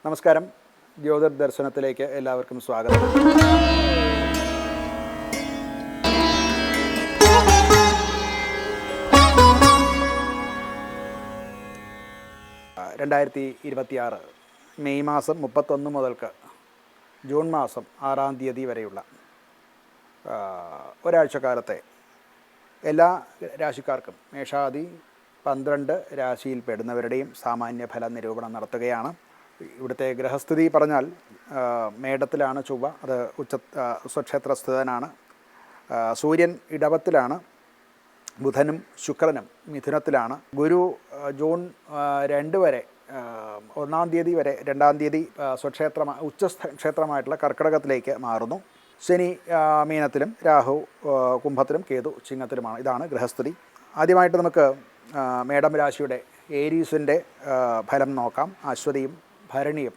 നമസ്കാരം. ജ്യോതിർ ദർശനത്തിലേക്ക് എല്ലാവർക്കും സ്വാഗതം. 2026 മെയ് മാസം 31 മുതൽക്ക് ജൂൺ മാസം 6-ാം തീയതി വരെയുള്ള ഒരാഴ്ചക്കാലത്തെ എല്ലാ രാശിക്കാർക്കും മേഷാദി 12 രാശിയിൽ പെടുന്നവരുടെയും സാമാന്യ ഫല നിരൂപണം നടത്തുകയാണ്. ഇവിടുത്തെ ഗ്രഹസ്ഥിതി പറഞ്ഞാൽ മേടത്തിലാണ് ചൊവ്വ, അത് സ്വക്ഷേത്രസ്ഥിതനാണ്. സൂര്യൻ ഇടവത്തിലാണ്, ബുധനും ശുക്രനും മിഥുനത്തിലാണ്. ഗുരു ജൂൺ 2 വരെ 1-ാം തീയതി വരെ 2-ാം തീയതി ഉച്ചക്ഷേത്രമായിട്ടുള്ള കർക്കിടകത്തിലേക്ക് മാറുന്നു. ശനി മീനത്തിലും, രാഹു കുംഭത്തിലും, കേതു ചിങ്ങത്തിലുമാണ്. ഇതാണ് ഗ്രഹസ്ഥിതി. ആദ്യമായിട്ട് നമുക്ക് മേടം രാശിയുടെ ഏരീസിൻ്റെ ഫലം നോക്കാം. അശ്വതിയും ഭരണിയും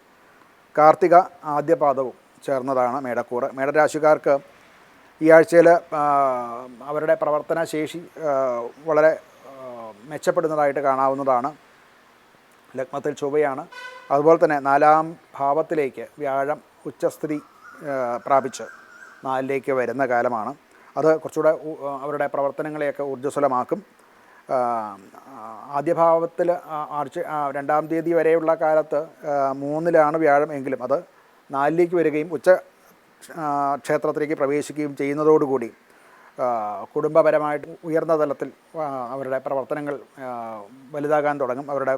കാർത്തിക ആദ്യപാദവും ചേർന്നതാണ് മേടക്കൂറ്. മേടരാശിക്കാർക്ക് ഈ ആഴ്ചയിൽ അവരുടെ പ്രവർത്തന ശേഷി വളരെ മെച്ചപ്പെടുന്നതായിട്ട് കാണാവുന്നതാണ്. ലഗ്നത്തിൽ ചൊവ്വയാണ്. അതുപോലെ തന്നെ 4-ാം ഭാവത്തിലേക്ക് വ്യാഴം ഉച്ചസ്ഥിതി പ്രാപിച്ച് 4-ലേക്ക് വരുന്ന കാലമാണ്. അത് കുറച്ചുകൂടെ അവരുടെ പ്രവർത്തനങ്ങളെയൊക്കെ ഊർജ്ജസ്വലമാക്കും. ആദ്യഭാവത്തിൽ 2-ാം തീയതി വരെയുള്ള കാലത്ത് 3-ലാണ് വ്യാഴം എങ്കിലും അത് 4-ലേക്ക് വരികയും ക്ഷേത്രത്തിലേക്ക് പ്രവേശിക്കുകയും ചെയ്യുന്നതോടുകൂടി കുടുംബപരമായിട്ട് ഉയർന്ന തലത്തിൽ അവരുടെ പ്രവർത്തനങ്ങൾ വലുതാകാൻ തുടങ്ങും. അവരുടെ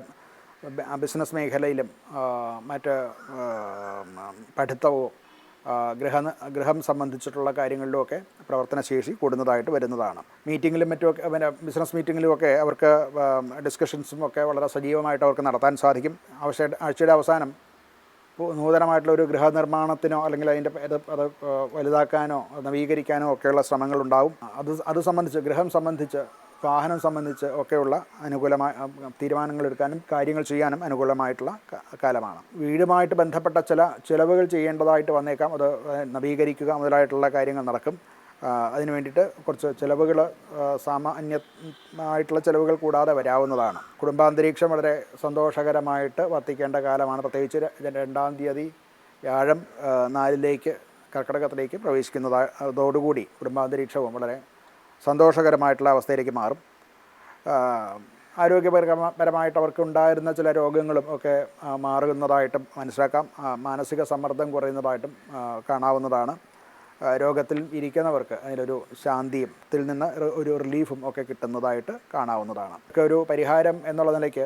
ബിസിനസ് മേഖലയിലും മറ്റ് പഠിത്തവും ഗൃഹം സംബന്ധിച്ചിട്ടുള്ള കാര്യങ്ങളിലുമൊക്കെ പ്രവർത്തനശേഷി കൂടുന്നതായിട്ട് വരുന്നതാണ്. മീറ്റിങ്ങിലും മറ്റുമൊക്കെ ബിസിനസ് മീറ്റിങ്ങിലുമൊക്കെ അവർക്ക് ഡിസ്കഷൻസും ഒക്കെ വളരെ സജീവമായിട്ട് അവർക്ക് നടത്താൻ സാധിക്കും. ആഴ്ചയുടെ അവസാനം നൂതനമായിട്ടുള്ള ഒരു ഗൃഹനിർമ്മാണത്തിനോ അല്ലെങ്കിൽ അതിൻ്റെ അത് വലുതാക്കാനോ നവീകരിക്കാനോ ഒക്കെയുള്ള ശ്രമങ്ങളുണ്ടാവും. അത് സംബന്ധിച്ച് ഗൃഹം സംബന്ധിച്ച് വാഹനം സംബന്ധിച്ച് ഒക്കെയുള്ള അനുകൂലമായ തീരുമാനങ്ങൾ എടുക്കാനും കാര്യങ്ങൾ ചെയ്യാനും അനുകൂലമായിട്ടുള്ള കാലമാണ്. വീടുമായിട്ട് ബന്ധപ്പെട്ട ചില ചിലവുകൾ ചെയ്യേണ്ടതായിട്ട് വന്നേക്കാം. അത് നവീകരിക്കുക മുതലായിട്ടുള്ള കാര്യങ്ങൾ നടക്കും. അതിന് വേണ്ടിയിട്ട് കുറച്ച് ചിലവുകൾ സാമാന്യമായിട്ടുള്ള ചിലവുകൾ കൂടാതെ വരാവുന്നതാണ്. കുടുംബാന്തരീക്ഷം വളരെ സന്തോഷകരമായിട്ട് വർത്തിക്കേണ്ട കാലമാണ്. പ്രത്യേകിച്ച് 2-ാം തീയതി വ്യാഴം 4-ലേക്ക് കർക്കിടകത്തിലേക്ക് പ്രവേശിക്കുന്നതോടുകൂടി കുടുംബാന്തരീക്ഷവും വളരെ സന്തോഷകരമായിട്ടുള്ള അവസ്ഥയിലേക്ക് മാറും. ആരോഗ്യപരമായിട്ട് അവർക്കുണ്ടായിരുന്ന ചില രോഗങ്ങളും ഒക്കെ മാറുന്നതായിട്ടും മനസ്സിലാക്കാം. മാനസിക സമ്മർദ്ദം കുറയുന്നതായിട്ടും കാണാവുന്നതാണ്. രോഗത്തിൽ ഇരിക്കുന്നവർക്ക് അതിലൊരു ശാന്തിയും ഇതിൽ നിന്ന് ഒരു റിലീഫും ഒക്കെ കിട്ടുന്നതായിട്ട് കാണാവുന്നതാണ്. ഒക്കെ ഒരു പരിഹാരം എന്നുള്ള നിലയ്ക്ക്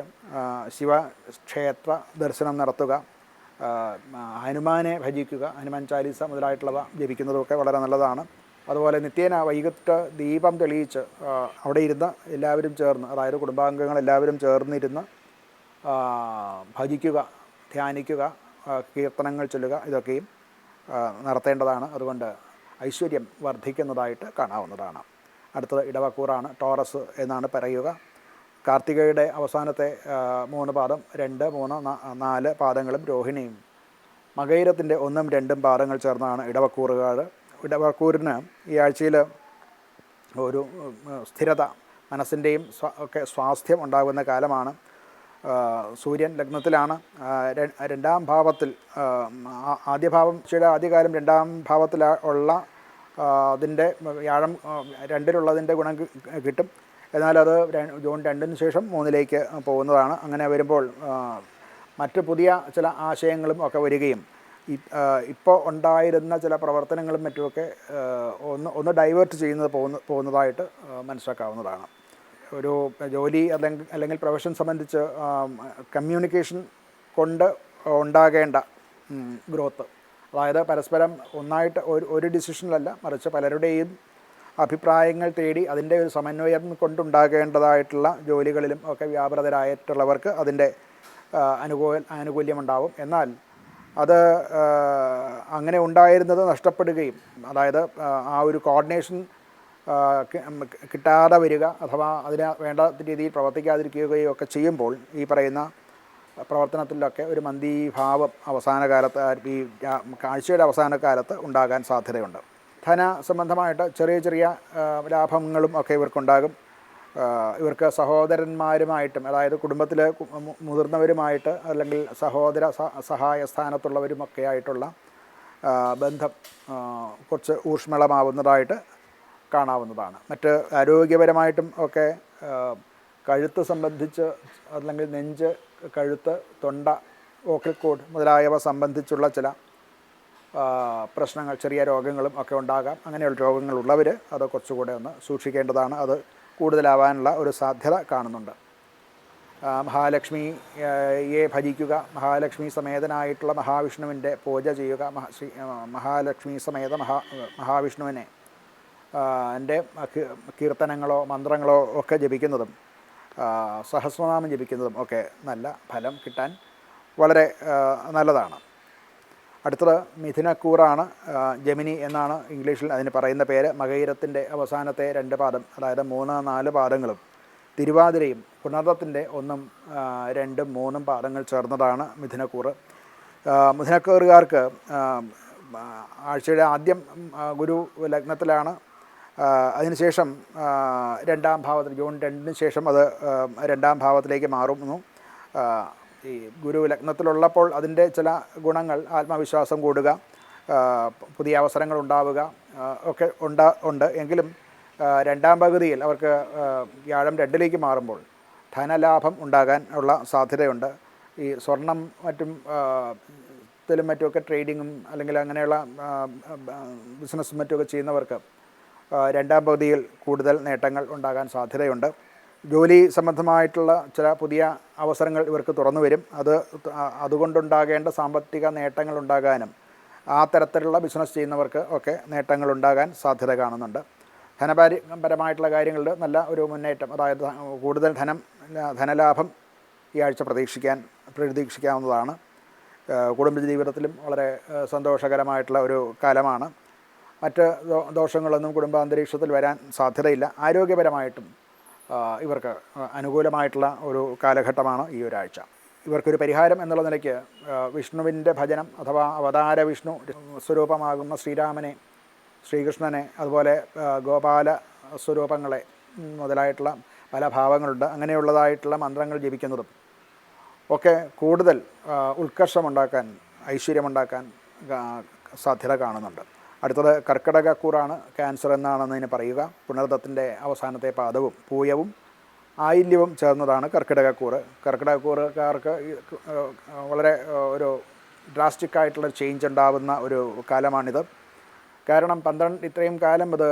ശിവക്ഷേത്ര ദർശനം നടത്തുക, ഹനുമാനെ ഭജിക്കുക, ഹനുമാൻ ചാലീസ മുതലായിട്ടുള്ളവ ജപിക്കുന്നതൊക്കെ വളരെ നല്ലതാണ്. അതുപോലെ നിത്യേന വൈകിട്ട് ദീപം തെളിയിച്ച് അവിടെ ഇരുന്ന് എല്ലാവരും ചേർന്ന്, അതായത് കുടുംബാംഗങ്ങൾ എല്ലാവരും ചേർന്നിരുന്ന് ഭജിക്കുക, ധ്യാനിക്കുക, കീർത്തനങ്ങൾ ചൊല്ലുക, ഇതൊക്കെയും നടത്തേണ്ടതാണ്. അതുകൊണ്ട് ഐശ്വര്യം വർദ്ധിക്കുന്നതായിട്ട് കാണാവുന്നതാണ്. അടുത്തത് ഇടവക്കൂറാണ്. ടോറസ് എന്നാണ് പറയുക. കാർത്തികയുടെ അവസാനത്തെ 3 പാദം, 2, 3, 4 പാദങ്ങളും രോഹിണിയും മകയിരത്തിൻ്റെ 1ഉം 2ഉം പാദങ്ങൾ ചേർന്നാണ് ഇടവക്കൂറുകാർ. ഇടവക്കൂറിന് ഈ ആഴ്ചയിൽ ഒരു സ്ഥിരത, മനസ്സിൻ്റെയും ഒക്കെ സ്വാസ്ഥ്യം ഉണ്ടാകുന്ന കാലമാണ്. സൂര്യൻ ലഗ്നത്തിലാണ്. 2-ാം ഭാവത്തിൽ ആദ്യഭാവം ആദ്യകാലം 2-ാം ഭാവത്തിൽ ഉള്ള അതിൻ്റെ വ്യാഴം 2-ലുള്ളതിൻ്റെ ഗുണം കിട്ടും. എന്നാൽ അത് ജൂൺ 2-ന് ശേഷം 3-ലേക്ക് പോകുന്നതാണ്. അങ്ങനെ വരുമ്പോൾ മറ്റ് പുതിയ ചില ആശയങ്ങളും ഒക്കെ വരികയും ഇപ്പോൾ ഉണ്ടായിരുന്ന ചില പ്രവർത്തനങ്ങളും മറ്റുമൊക്കെ ഒന്ന് ഡൈവേർട്ട് പോകുന്നതായിട്ട് മനസ്സിലാക്കാവുന്നതാണ്. ഒരു ജോലി അല്ലെങ്കിൽ പ്രൊഫഷൻ സംബന്ധിച്ച് കമ്മ്യൂണിക്കേഷൻ കൊണ്ട് ഉണ്ടാകേണ്ട ഗ്രോത്ത്, അതായത് പരസ്പരം ഒന്നായിട്ട് ഒരു ഡിസിഷനിലല്ല, മറിച്ച് പലരുടെയും അഭിപ്രായങ്ങൾ തേടി അതിൻ്റെ ഒരു സമന്വയം കൊണ്ടുണ്ടാകേണ്ടതായിട്ടുള്ള ജോലികളിലും ഒക്കെ വ്യാപൃതരായിട്ടുള്ളവർക്ക് അതിൻ്റെ ആനുകൂല്യമുണ്ടാവും. എന്നാൽ അത് അങ്ങനെ ഉണ്ടായിരുന്നത് നഷ്ടപ്പെടുകയും, അതായത് ആ ഒരു കോർഡിനേഷൻ കിട്ടാതെ വരിക അഥവാ അതിന് വേണ്ട രീതിയിൽ പ്രവർത്തിക്കാതിരിക്കുകയോ ഒക്കെ ചെയ്യുമ്പോൾ ഈ പറയുന്ന പ്രവർത്തനത്തിലൊക്കെ ഒരു മന്ദീഭാവം അവസാന കാലത്ത്, ഈ ആഴ്ചയുടെ അവസാന കാലത്ത് ഉണ്ടാകാൻ സാധ്യതയുണ്ട്. ധന സംബന്ധമായിട്ട് ചെറിയ ചെറിയ ലാഭങ്ങളും ഒക്കെ ഇവർക്കുണ്ടാകും. ഇവർക്ക് സഹോദരന്മാരുമായിട്ടും, അതായത് കുടുംബത്തിലെ മുതിർന്നവരുമായിട്ട് അല്ലെങ്കിൽ സഹോദര സഹായ സ്ഥാനത്തുള്ളവരുമൊക്കെ ആയിട്ടുള്ള ബന്ധം കുറച്ച് ഊഷ്മളമാവുന്നതായിട്ട് കാണാവുന്നതാണ്. മറ്റ് ആരോഗ്യപരമായിട്ടും ഒക്കെ കഴുത്ത് സംബന്ധിച്ച്, അല്ലെങ്കിൽ നെഞ്ച്, കഴുത്ത്, തൊണ്ട, വോക്കൽ കോഡ് മുതലായവ സംബന്ധിച്ചുള്ള ചില പ്രശ്നങ്ങൾ, ചെറിയ രോഗങ്ങളും ഒക്കെ ഉണ്ടാകാം. അങ്ങനെയുള്ള രോഗങ്ങളുള്ളവർ അത് കുറച്ചുകൂടെ ഒന്ന് സൂക്ഷിക്കേണ്ടതാണ്. അത് കൂടുതലാവാനുള്ള ഒരു സാധ്യത കാണുന്നുണ്ട്. മഹാലക്ഷ്മിയെ ഭജിക്കുക, മഹാലക്ഷ്മി സമേതനായിട്ടുള്ള മഹാവിഷ്ണുവിൻ്റെ പൂജ ചെയ്യുക, മഹാലക്ഷ്മി സമേത മഹാവിഷ്ണുവിനെ എൻ്റെ കീർത്തനങ്ങളോ മന്ത്രങ്ങളോ ഒക്കെ ജപിക്കുന്നതും സഹസ്രനാമം ജപിക്കുന്നതും ഒക്കെ നല്ല ഫലം കിട്ടാൻ വളരെ നല്ലതാണ്. അടുത്തത് മിഥുനക്കൂറാണ്. ജെമിനി എന്നാണ് ഇംഗ്ലീഷിൽ അതിന് പറയുന്ന പേര്. മകയിരത്തിൻ്റെ അവസാനത്തെ 2 പാദം, അതായത് 3, 4 പാദങ്ങളും തിരുവാതിരയും പുണർദത്തിൻ്റെ 1, 2, 3 പാദങ്ങൾ ചേർന്നതാണ് മിഥുനക്കൂറ്. മിഥുനക്കൂറുകാർക്ക് ആഴ്ചയുടെ ആദ്യം ഗുരു ലഗ്നത്തിലാണ്. അതിനുശേഷം 2-ാം ഭാവത്തിൽ, ജൂൺ 2-ന് ശേഷം അത് 2-ാം ഭാവത്തിലേക്ക് മാറുന്നു. ഈ ഗുരു ലഗ്നത്തിലുള്ളപ്പോൾ അതിൻ്റെ ചില ഗുണങ്ങൾ, ആത്മവിശ്വാസം കൂടുക, പുതിയ അവസരങ്ങൾ ഉണ്ടാവുക ഒക്കെ ഉണ്ട്. എങ്കിലും 2-ാം പകുതിയിൽ അവർക്ക് വ്യാഴം 2-ലേക്ക് മാറുമ്പോൾ ധനലാഭം ഉണ്ടാകാൻ ഉള്ള സാധ്യതയുണ്ട്. ഈ സ്വർണം മറ്റുമൊക്കെ ട്രേഡിങ്ങും അല്ലെങ്കിൽ അങ്ങനെയുള്ള ബിസിനസ്സും മറ്റുമൊക്കെ ചെയ്യുന്നവർക്ക് 2-ാം പകുതിയിൽ കൂടുതൽ നേട്ടങ്ങൾ ഉണ്ടാകാൻ സാധ്യതയുണ്ട്. ജോലി സംബന്ധമായിട്ടുള്ള ചില പുതിയ അവസരങ്ങൾ ഇവർക്ക് തുറന്നു വരും. അതുകൊണ്ടുണ്ടാകേണ്ട സാമ്പത്തിക നേട്ടങ്ങൾ ഉണ്ടാകാനും ആ തരത്തിലുള്ള ബിസിനസ് ചെയ്യുന്നവർക്ക് ഒക്കെ നേട്ടങ്ങൾ ഉണ്ടാകാൻ സാധ്യത കാണുന്നുണ്ട്. ധനപരമായിട്ടുള്ള കാര്യങ്ങളിൽ നല്ല ഒരു മുന്നേറ്റം, അതായത് കൂടുതൽ ധനലാഭം ഈ ആഴ്ച പ്രതീക്ഷിക്കാവുന്നതാണ്. കുടുംബജീവിതത്തിലും വളരെ സന്തോഷകരമായിട്ടുള്ള ഒരു കാലമാണ്. മറ്റ് ദോഷങ്ങളൊന്നും കുടുംബാന്തരീക്ഷത്തിൽ വരാൻ സാധ്യതയില്ല. ആരോഗ്യപരമായിട്ടും ഇവർക്ക് അനുകൂലമായിട്ടുള്ള ഒരു കാലഘട്ടമാണ് ഈ ഒരാഴ്ച. ഇവർക്കൊരു പരിഹാരം എന്നുള്ള നിലയ്ക്ക് വിഷ്ണുവിൻ്റെ ഭജനം, അഥവാ അവതാര വിഷ്ണു സ്വരൂപമാകുന്ന ശ്രീരാമനെ, ശ്രീകൃഷ്ണനെ, അതുപോലെ ഗോപാല സ്വരൂപങ്ങളെ മുതലായിട്ടുള്ള പല ഭാവങ്ങളുണ്ട്. അങ്ങനെയുള്ളതായിട്ടുള്ള മന്ത്രങ്ങൾ ജപിക്കുന്നതും ഒക്കെ കൂടുതൽ ഉത്കർഷമുണ്ടാക്കാൻ, ഐശ്വര്യമുണ്ടാക്കാൻ സാധ്യത കാണുന്നുണ്ട്. അടുത്തത് കർക്കിടകക്കൂറാണ്. ക്യാൻസർ എന്നാണെന്നതിന് പറയുക. പുണർദത്തിൻ്റെ അവസാനത്തെ പാദവും പൂയവും ആയില്യവും ചേർന്നതാണ് കർക്കിടകക്കൂറ്. കർക്കിടകക്കൂറുകാർക്ക് വളരെ ഒരു ഡ്രാസ്റ്റിക്കായിട്ടുള്ള ചേഞ്ച് ഉണ്ടാകുന്ന ഒരു കാലമാണിത്. കാരണം ഇത്രയും കാലം ഇത്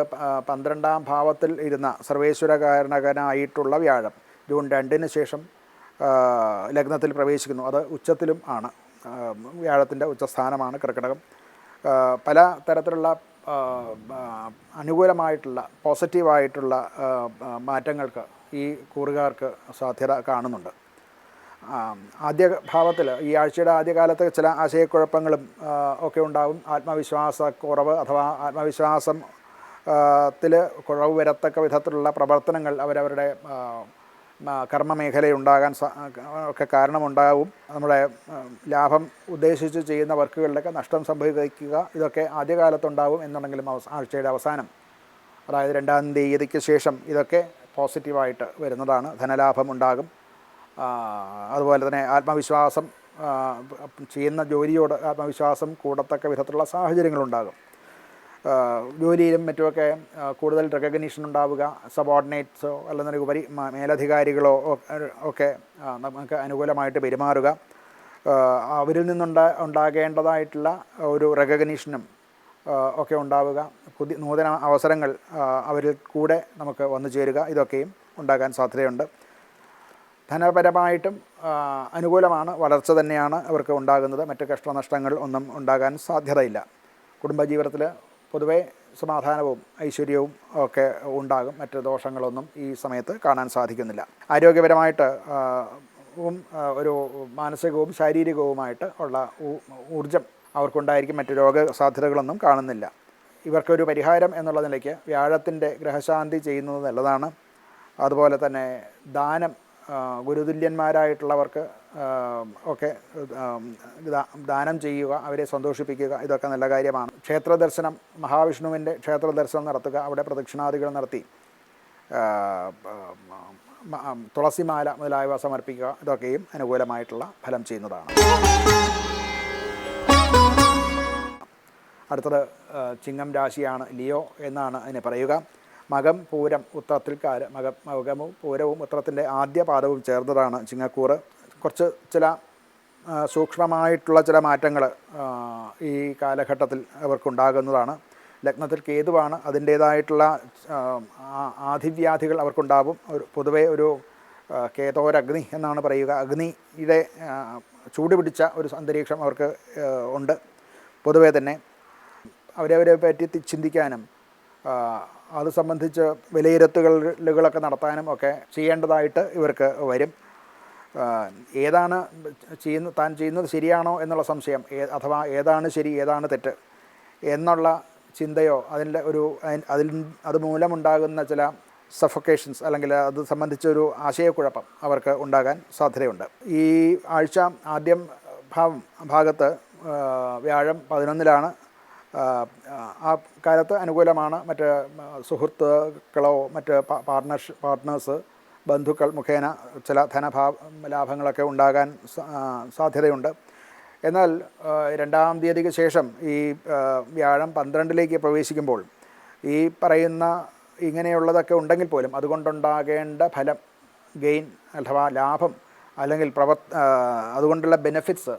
12-ാം ഭാവത്തിൽ ഇരുന്ന സർവേശ്വരകാരണകനായിട്ടുള്ള വ്യാഴം ജൂൺ 2-ന് ശേഷം ലഗ്നത്തിൽ പ്രവേശിക്കുന്നു. അത് ഉച്ചത്തിലും ആണ്. വ്യാഴത്തിൻ്റെ ഉച്ചസ്ഥാനമാണ് കർക്കിടകം. പല തരത്തിലുള്ള അനുകൂലമായിട്ടുള്ള പോസിറ്റീവായിട്ടുള്ള മാറ്റങ്ങൾക്ക് ഈ കൂറുകാർക്ക് സാധ്യത കാണുന്നുണ്ട്. ആദ്യ ഭാവത്തിൽ, ഈ ആഴ്ചയുടെ ആദ്യകാലത്ത് ചില ആശയക്കുഴപ്പങ്ങളും ഒക്കെ ഉണ്ടാകും. ആത്മവിശ്വാസക്കുറവ് അഥവാ ആത്മവിശ്വാസത്തിൽ കുറവ് വരത്തക്ക വിധത്തിലുള്ള പ്രവർത്തനങ്ങൾ അവരവരുടെ കർമ്മമേഖലയുണ്ടാകാൻ ഒക്കെ കാരണമുണ്ടാകും. നമ്മുടെ ലാഭം ഉദ്ദേശിച്ച് ചെയ്യുന്ന വർക്കുകളിലൊക്കെ നഷ്ടം സംഭവിക്കുക, ഇതൊക്കെ ആദ്യകാലത്തുണ്ടാകും. എന്നുണ്ടെങ്കിലും ആഴ്ചയുടെ അവസാനം, അതായത് 2-ാം തീയതിക്ക് ശേഷം ഇതൊക്കെ പോസിറ്റീവായിട്ട് വരുന്നതാണ്. ധനലാഭം ഉണ്ടാകും. അതുപോലെ തന്നെ ആത്മവിശ്വാസം, ചെയ്യുന്ന ജോലിയോട് ആത്മവിശ്വാസം കൂടത്തക്ക വിധത്തിലുള്ള സാഹചര്യങ്ങളുണ്ടാകും. ജോലിയിലും മറ്റുമൊക്കെ കൂടുതൽ റെക്കഗ്നീഷൻ ഉണ്ടാവുക, സബോർഡിനേറ്റ്സോ അല്ലെന്നുണ്ടെങ്കിൽ മേലധികാരികളോ ഒക്കെ നമുക്ക് അനുകൂലമായിട്ട് പെരുമാറുക, അവരിൽ ഉണ്ടാകേണ്ടതായിട്ടുള്ള ഒരു റെക്കഗ്നീഷനും ഒക്കെ ഉണ്ടാവുക, നൂതന അവസരങ്ങൾ അവരിൽ കൂടെ നമുക്ക് വന്നു ചേരുക, ഇതൊക്കെയും ഉണ്ടാകാൻ സാധ്യതയുണ്ട്. ധനപരമായിട്ടും അനുകൂലമാണ്, വളർച്ച തന്നെയാണ് അവർക്ക് ഉണ്ടാകുന്നത്. മറ്റ് കഷ്ടനഷ്ടങ്ങൾ ഒന്നും ഉണ്ടാകാൻ സാധ്യതയില്ല. കുടുംബജീവിതത്തിൽ പൊതുവേ സമാധാനവും ഐശ്വര്യവും ഒക്കെ ഉണ്ടാകും. മറ്റ് ദോഷങ്ങളൊന്നും ഈ സമയത്ത് കാണാൻ സാധിക്കുന്നില്ല. ആരോഗ്യപരമായിട്ട് ഒരു മാനസികവും ശാരീരികവുമായിട്ട് ഉള്ള ഊർജം അവർക്കുണ്ടായിരിക്കും. മറ്റ് രോഗസാധ്യതകളൊന്നും കാണുന്നില്ല. ഇവർക്കൊരു പരിഹാരം എന്നുള്ള നിലയ്ക്ക് വ്യാഴത്തിൻ്റെ ഗ്രഹശാന്തി ചെയ്യുന്നത് നല്ലതാണ്. അതുപോലെ തന്നെ ദാനം, ഗുരുതുല്യന്മാരായിട്ടുള്ളവർക്ക് ഒക്കെ ദാനം ചെയ്യുക, അവരെ സന്തോഷിപ്പിക്കുക, ഇതൊക്കെ നല്ല കാര്യമാണ്. ക്ഷേത്രദർശനം, മഹാവിഷ്ണുവിൻ്റെ ക്ഷേത്രദർശനം നടത്തുക, അവിടെ പ്രദക്ഷിണാദികൾ നടത്തി തുളസിമാല മുതലായവ സമർപ്പിക്കുക, ഇതൊക്കെയും അനുകൂലമായിട്ടുള്ള ഫലം ചെയ്യുന്നതാണ്. അടുത്തത് ചിങ്ങം രാശിയാണ്, ലിയോ എന്നാണ് അതിനെ പറയുക. മകം പൂരം ഉത്രത്തിൽക്കാര്, മകവും പൂരവും ഉത്രത്തിൻ്റെ ആദ്യ പാദവും ചേർന്നതാണ് ചിങ്ങക്കൂറ്. കുറച്ച് ചില സൂക്ഷ്മമായിട്ടുള്ള ചില മാറ്റങ്ങൾ ഈ കാലഘട്ടത്തിൽ അവർക്കുണ്ടാകുന്നതാണ്. ലഗ്നത്തിൽ കേതുവാണ്, അതിൻ്റേതായിട്ടുള്ള ആധിവ്യാധികൾ അവർക്കുണ്ടാവും. പൊതുവേ ഒരു കേതോരഗ്നി എന്നാണ് പറയുക. അഗ്നിയുടെ ചൂട് പിടിച്ച ഒരു അന്തരീക്ഷം അവർക്ക് ഉണ്ട്. പൊതുവേ തന്നെ അവരവരെ പറ്റി ചിന്തിക്കാനും അത് സംബന്ധിച്ച് വിലയിരുത്തലുകളൊക്കെ നടത്താനും ഒക്കെ ചെയ്യേണ്ടതായിട്ട് ഇവർക്ക് വരും. ഏതാണ് താൻ ചെയ്യുന്നത് ശരിയാണോ എന്നുള്ള സംശയം, അഥവാ ഏതാണ് ശരി ഏതാണ് തെറ്റ് എന്നുള്ള ചിന്തയോ അത് മൂലമുണ്ടാകുന്ന ചില സഫക്കേഷൻസ് അല്ലെങ്കിൽ അത് സംബന്ധിച്ചൊരു ആശയക്കുഴപ്പം അവർക്ക് ഉണ്ടാകാൻ സാധ്യതയുണ്ട്. ഈ ആഴ്ച ആദ്യം ഭാഗത്ത് വ്യാഴം 11-ലാണ്. ആ കാലത്ത് അനുകൂലമാണ്. മറ്റ് സുഹൃത്തുക്കളോ മറ്റ് പാർട്ട്നേഴ്സ്, ബന്ധുക്കൾ മുഖേന ചില ലാഭങ്ങളൊക്കെ ഉണ്ടാകാൻ സാധ്യതയുണ്ട്. എന്നാൽ 2-ാം തീയതിക്ക് ശേഷം ഈ വ്യാഴം 12-ലേക്ക് പ്രവേശിക്കുമ്പോൾ ഈ പറയുന്ന ഇങ്ങനെയുള്ളതൊക്കെ ഉണ്ടെങ്കിൽ പോലും അതുകൊണ്ടുണ്ടാകേണ്ട ഫലം, ഗെയിൻ അഥവാ ലാഭം അല്ലെങ്കിൽ അതുകൊണ്ടുള്ള ബെനഫിറ്റ്സ്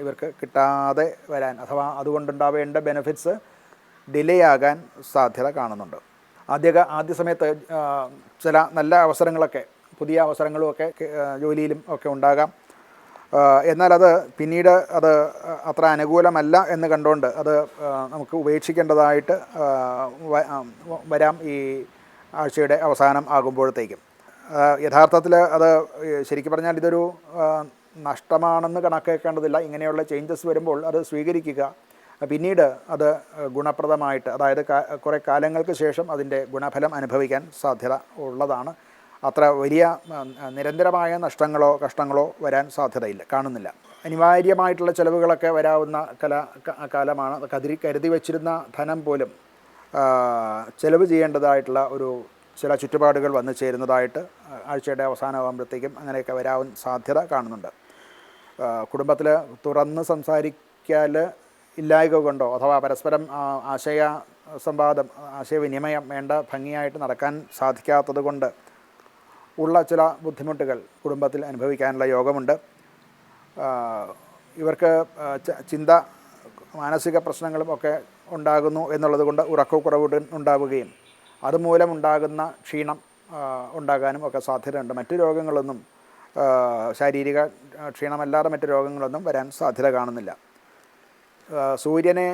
ഇവർക്ക് കിട്ടാതെ വരാൻ, അഥവാ അതുകൊണ്ടുണ്ടാവേണ്ട ബെനഫിറ്റ്സ് ഡിലേ ആകാൻ സാധ്യത കാണുന്നുണ്ട്. ആദ്യ സമയത്ത് ചില നല്ല അവസരങ്ങളൊക്കെ, പുതിയ അവസരങ്ങളുമൊക്കെ ജോലിയിലും ഒക്കെ ഉണ്ടാകാം. എന്നാൽ അത് പിന്നീട് അത് അത്ര അനുകൂലമല്ല എന്ന് കണ്ടുകൊണ്ട് അത് നമുക്ക് ഉപേക്ഷിക്കേണ്ടതായിട്ട് വരാം ഈ ആഴ്ചയുടെ അവസാനം ആകുമ്പോഴത്തേക്കും. യഥാർത്ഥത്തിൽ അത് ശരിക്കും പറഞ്ഞാൽ ഇതൊരു നഷ്ടമാണെന്ന് കണക്കാക്കേണ്ടതില്ല. ഇങ്ങനെയുള്ള ചേഞ്ചസ് വരുമ്പോൾ അത് സ്വീകരിക്കുക, പിന്നീട് അത് ഗുണപ്രദമായിട്ട്, അതായത് കുറേ കാലങ്ങൾക്ക് ശേഷം അതിൻ്റെ ഗുണഫലം അനുഭവിക്കാൻ സാധ്യത ഉള്ളതാണ്. അത്ര വലിയ നിരന്തരമായ നഷ്ടങ്ങളോ കഷ്ടങ്ങളോ വരാൻ കാണുന്നില്ല. അനിവാര്യമായിട്ടുള്ള ചിലവുകളൊക്കെ വരാവുന്ന കാലമാണ്. കരുതി വച്ചിരുന്ന ധനം പോലും ചിലവ് ചെയ്യേണ്ടതായിട്ടുള്ള ചില ചുറ്റുപാടുകൾ വന്നു ചേരുന്നതായിട്ട് ആഴ്ചയുടെ അവസാനമാകുമ്പോഴത്തേക്കും അങ്ങനെയൊക്കെ വരാൻ സാധ്യത കാണുന്നുണ്ട്. കുടുംബത്തിൽ തുറന്ന് സംസാരിക്കാൽ ഇല്ലായ്ക കൊണ്ടോ അഥവാ പരസ്പരം ആശയവിനിമയം വേണ്ട ഭംഗിയായിട്ട് നടക്കാൻ സാധിക്കാത്തത് കൊണ്ട് ഉള്ള ചില ബുദ്ധിമുട്ടുകൾ കുടുംബത്തിൽ അനുഭവിക്കാനുള്ള യോഗമുണ്ട്. ഇവർക്ക് മാനസിക പ്രശ്നങ്ങളും ഒക്കെ ഉണ്ടാകുന്നു എന്നുള്ളത് കൊണ്ട് ഉറക്കക്കുറവ് ഉണ്ടാവുകയും അതുമൂലമുണ്ടാകുന്ന ക്ഷീണം ഉണ്ടാകാനും ഒക്കെ സാധ്യതയുണ്ട്. മറ്റു രോഗങ്ങളൊന്നും, ശാരീരിക ക്ഷീണമല്ലാതെ മറ്റു രോഗങ്ങളൊന്നും വരാൻ സാധ്യത കാണുന്നില്ല. സൂര്യനെ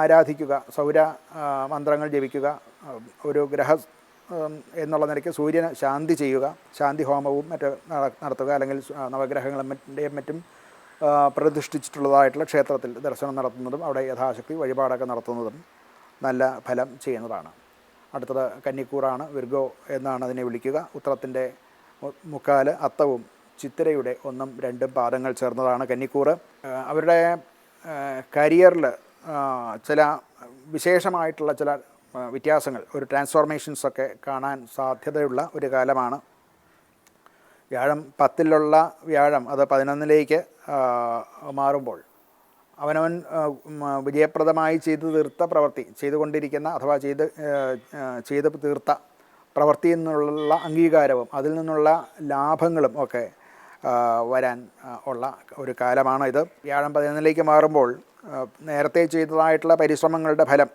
ആരാധിക്കുക, സൗര മന്ത്രങ്ങൾ ജപിക്കുക, ഒരു എന്നുള്ള നിലയ്ക്ക് സൂര്യന് ശാന്തി ചെയ്യുക, ശാന്തി ഹോമവും നടത്തുക, അല്ലെങ്കിൽ നവഗ്രഹങ്ങളുടെയും മറ്റും പ്രതിഷ്ഠിച്ചിട്ടുള്ളതായിട്ടുള്ള ക്ഷേത്രത്തിൽ ദർശനം നടത്തുന്നതും അവിടെ യഥാശക്തി വഴിപാടൊക്കെ നടത്തുന്നതും നല്ല ഫലം ചെയ്യുന്നതാണ്. അടുത്തത് കന്നിക്കൂറാണ്, വിർഗോ എന്നാണ് അതിനെ വിളിക്കുക. ഉത്രത്തിൻ്റെ മുക്കാല് അത്തവും ചിത്തിരയുടെ 1ഉം 2ഉം പാദങ്ങൾ ചേർന്നതാണ് കന്നിക്കൂറ്. അവരുടെ കരിയറിൽ ചില വിശേഷമായിട്ടുള്ള ചില വ്യത്യാസങ്ങൾ, ഒരു ട്രാൻസ്ഫോർമേഷൻസൊക്കെ കാണാൻ സാധ്യതയുള്ള ഒരു കാലമാണ്. വ്യാഴം 10-ലുള്ള വ്യാഴം അത് 11-ലേക്ക് മാറുമ്പോൾ അവനവൻ വിജയപ്രദമായി ചെയ്തുകൊണ്ടിരിക്കുന്ന അഥവാ ചെയ്ത് തീർത്ത പ്രവൃത്തി എന്നുള്ള അംഗീകാരവും അതിൽ നിന്നുള്ള ലാഭങ്ങളും ഒക്കെ വരാൻ ഉള്ള ഒരു കാലമാണ് ഇത്. വ്യാഴം 11-ലേക്ക് മാറുമ്പോൾ നേരത്തെ ചെയ്തതായിട്ടുള്ള പരിശ്രമങ്ങളുടെ ഫലം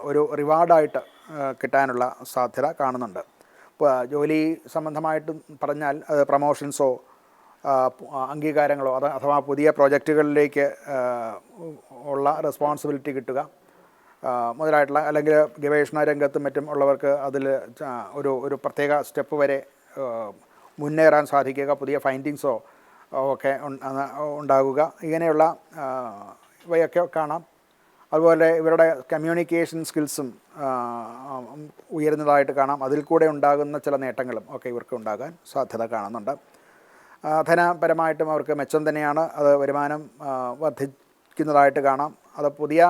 ഒരു റിവാർഡായിട്ട് കിട്ടാനുള്ള സാധ്യത കാണുന്നുണ്ട്. ഇപ്പോൾ ജോലി സംബന്ധമായിട്ട് പറഞ്ഞാൽ അത് പ്രമോഷൻസോ അംഗീകാരങ്ങളോ അഥവാ പുതിയ പ്രോജക്റ്റുകളിലേക്ക് ഉള്ള റെസ്പോൺസിബിലിറ്റി കിട്ടുക മുതലായിട്ടുള്ള, അല്ലെങ്കിൽ ഗവേഷണ രംഗത്തും മറ്റും ഉള്ളവർക്ക് അതിൽ ഒരു പ്രത്യേക സ്റ്റെപ്പ് വരെ മുന്നേറാൻ സാധിക്കുക, പുതിയ ഫൈൻഡിങ്സോ ഒക്കെ ഉണ്ടാകുക, ഇങ്ങനെയുള്ള ഇവയൊക്കെ കാണാം. അതുപോലെ ഇവരുടെ കമ്മ്യൂണിക്കേഷൻ സ്കിൽസും ഉയരുന്നതായിട്ട് കാണാം. അതിൽ കൂടെ ഉണ്ടാകുന്ന ചില നേട്ടങ്ങളും ഒക്കെ ഇവർക്ക് ഉണ്ടാകാൻ സാധ്യത കാണുന്നുണ്ട്. ധനപരമായിട്ടും അവർക്ക് മെച്ചം തന്നെയാണ്. അത് വരുമാനം വർദ്ധിക്കുന്നതായിട്ട് കാണാം. അത് പുതിയ